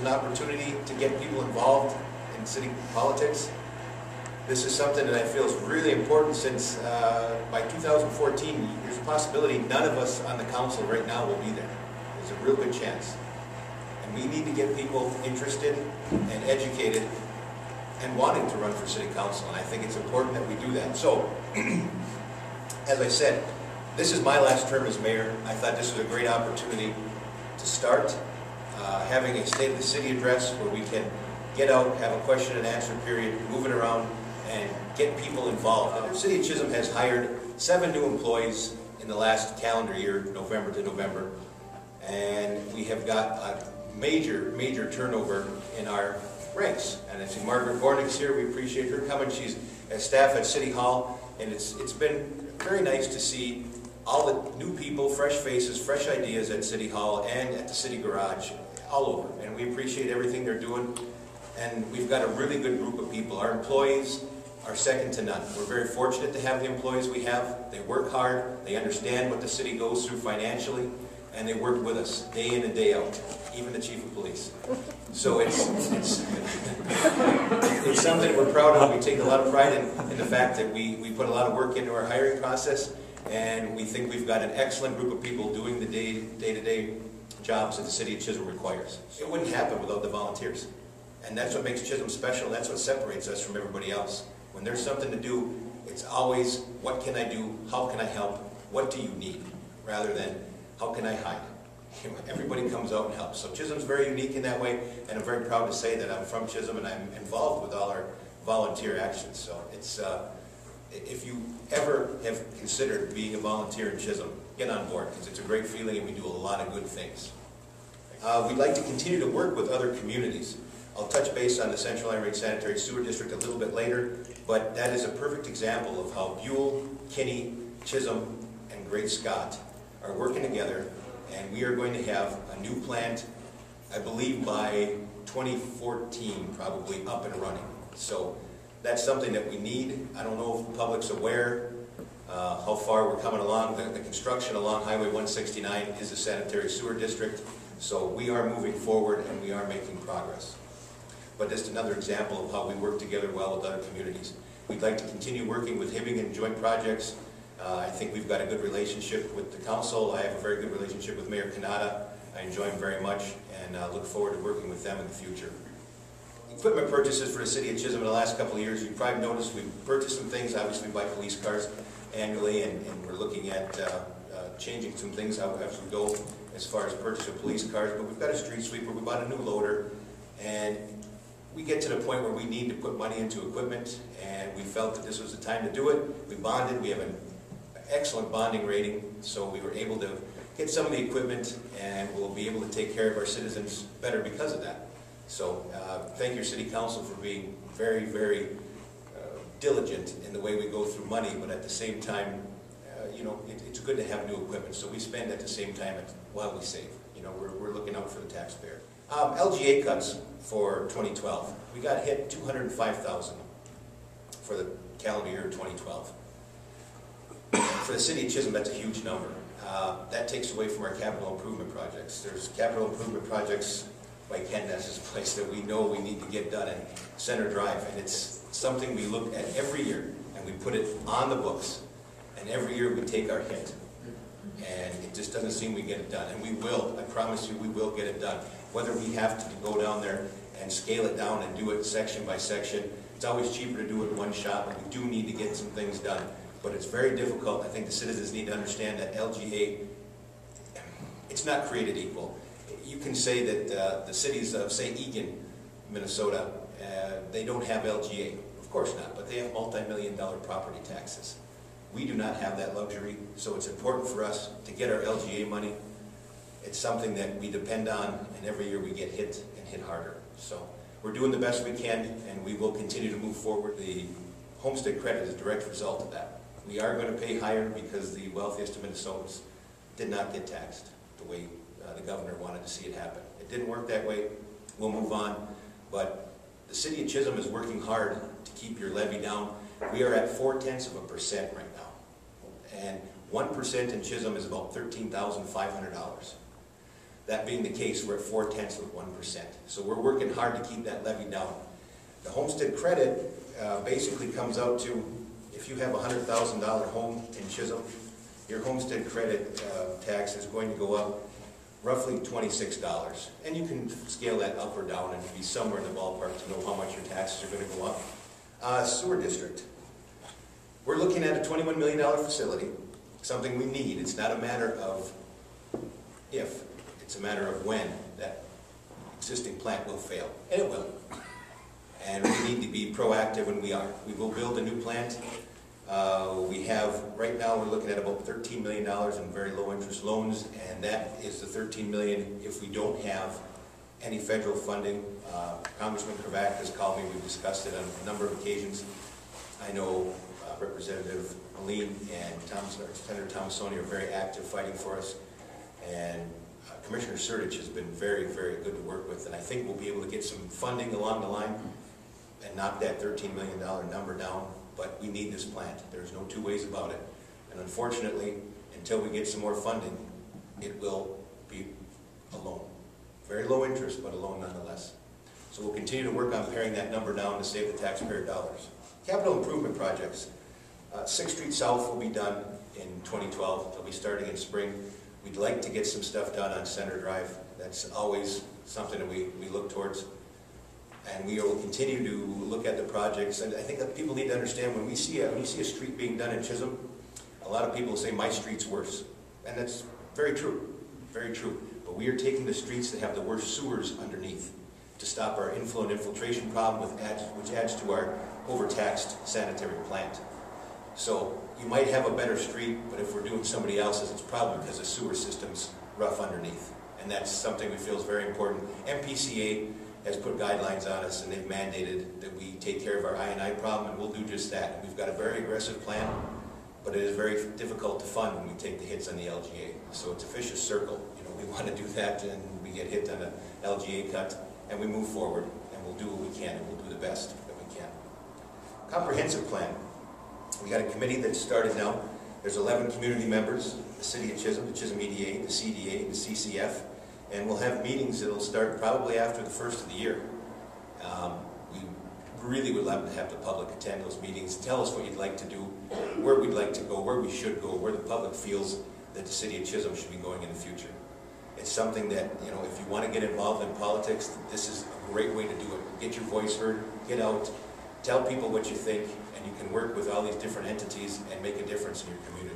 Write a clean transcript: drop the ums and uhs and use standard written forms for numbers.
an opportunity to get people involved in city politics. This is something that I feel is really important since by 2014, there's a possibility none of us on the council right now will be there. There's a real good chance. And we need to get people interested and educated and wanting to run for city council, and I think it's important that we do that. So, as I said, this is my last term as mayor. I thought this was a great opportunity to start having a State of the City address where we can get out, have a question and answer period, move it around, and get people involved. The City of Chisholm has hired 7 new employees in the last calendar year, November to November, and we have got a major turnover in our ranks. And I see Margaret Gornick's here. We appreciate her coming. She's as staff at City Hall, and it's been very nice to see all the new people, fresh faces, fresh ideas at City Hall and at the City Garage, all over. And we appreciate everything they're doing. And we've got a really good group of people. Our employees are second to none. We're very fortunate to have the employees we have. They work hard. They understand what the city goes through financially, and they work with us day in and day out, even the chief of police. So it's something we're proud of. We take a lot of pride in the fact that we put a lot of work into our hiring process, and we think we've got an excellent group of people doing the day-to-day jobs that the city of Chisholm requires. It wouldn't happen without the volunteers. And that's what makes Chisholm special. That's what separates us from everybody else. When there's something to do, it's always, what can I do? How can I help? What do you need? Rather than, how can I hide? Everybody comes out and helps. So Chisholm's very unique in that way, and I'm very proud to say that I'm from Chisholm and I'm involved with all our volunteer actions. So it's, if you ever have considered being a volunteer in Chisholm, get on board, because it's a great feeling and we do a lot of good things. We'd like to continue to work with other communities. I'll touch base on the Central Irene Sanitary Sewer District a little bit later, but that is a perfect example of how Buell, Kinney, Chisholm, and Great Scott are working together, and we are going to have a new plant, I believe by 2014, probably up and running. So that's something that we need. I don't know if the public's aware how far we're coming along. The construction along Highway 169 is a sanitary sewer district, so we are moving forward and we are making progress. But just another example of how we work together well with other communities. We'd like to continue working with Hibbing in joint projects. I think we've got a good relationship with the council. I have a very good relationship with Mayor Kanata. I enjoy him very much and look forward to working with them in the future. Equipment purchases for the City of Chisholm in the last couple of years, you've probably noticed we've purchased some things. Obviously we buy police cars annually, and we're looking at changing some things out as we go as far as purchase of police cars. But we've got a street sweeper, we bought a new loader, and we get to the point where we need to put money into equipment, and we felt that this was the time to do it. We bonded. We have an excellent bonding rating, so we were able to get some of the equipment, and we'll be able to take care of our citizens better because of that. So thank your City Council for being very diligent in the way we go through money, but at the same time, you know, it's good to have new equipment, so we spend at the same time while we save. You know, we're looking out for the taxpayer. LGA cuts for 2012. We got hit $205,000 for the calendar year 2012. For the City of Chisholm, that's a huge number. That takes away from our capital improvement projects. There's capital improvement projects like Ken Ness's place that we know we need to get done in Center Drive, and it's something we look at every year, and we put it on the books, and every year we take our hit, and it just doesn't seem we get it done, and we will. I promise you we will get it done. Whether we have to go down there and scale it down and do it section by section, it's always cheaper to do it in one shot, but we do need to get some things done. But it's very difficult. I think the citizens need to understand that LGA, it's not created equal. You can say that the cities of, say, Egan, Minnesota, they don't have LGA. Of course not, but they have multi-million-dollar property taxes. We do not have that luxury, so it's important for us to get our LGA money. It's something that we depend on, and every year we get hit and hit harder. So we're doing the best we can, and we will continue to move forward. The homestead credit is a direct result of that. We are going to pay higher because the wealthiest of Minnesotans did not get taxed the way the governor wanted to see it happen. It didn't work that way. We'll move on. But the City of Chisholm is working hard to keep your levy down. We are at 0.4% right now. And 1% in Chisholm is about $13,500. That being the case, we're at 0.4%. So we're working hard to keep that levy down. The homestead credit basically comes out to, if you have a $100,000 home in Chisholm, your homestead credit tax is going to go up roughly $26. And you can scale that up or down and be somewhere in the ballpark to know how much your taxes are going to go up. Sewer district. We're looking at a $21 million facility, something we need. It's not a matter of if, it's a matter of when that existing plant will fail. And it will. And we need to be proactive when we are. We will build a new plant. We have, right now we're looking at about $13 million in very low interest loans, and that is the $13 million if we don't have any federal funding. Congressman Kravac has called me, we've discussed it on a number of occasions. I know Representative Aline and Senator Thomasoni are very active fighting for us, and Commissioner Sertich has been very, very good to work with, and I think we'll be able to get some funding along the line and knock that $13 million number down. But we need this plant. There's no two ways about it. And unfortunately, until we get some more funding, it will be a loan. Very low interest, but a loan nonetheless. So we'll continue to work on paring that number down to save the taxpayer dollars. Capital improvement projects. 6th Street South will be done in 2012. They'll be starting in spring. We'd like to get some stuff done on Center Drive. That's always something that we look towards. And we will continue to look at the projects. And I think that people need to understand, when you see a street being done in Chisholm, a lot of people say, my street's worse. And that's very true, very true. But we are taking the streets that have the worst sewers underneath to stop our inflow and infiltration problem, which adds to our overtaxed sanitary plant. So you might have a better street, but if we're doing somebody else's, it's probably because the sewer system's rough underneath. And that's something we feel is very important. MPCA has put guidelines on us, and they've mandated that we take care of our I&I problem, and we'll do just that. And we've got a very aggressive plan, but it is very difficult to fund when we take the hits on the LGA. So it's a vicious circle. You know, we want to do that, and we get hit on an LGA cut, and we move forward, and we'll do what we can, and we'll do the best that we can. Comprehensive plan. We got a committee that's started now. There's 11 community members, the City of Chisholm, the Chisholm EDA, the CDA, the CCF, and we'll have meetings that will start probably after the first of the year. We really would love to have the public attend those meetings. Tell us what you'd like to do, where we'd like to go, where we should go, where the public feels that the City of Chisholm should be going in the future. It's something that, you know, if you want to get involved in politics, this is a great way to do it. Get your voice heard, get out, tell people what you think, and you can work with all these different entities and make a difference in your community.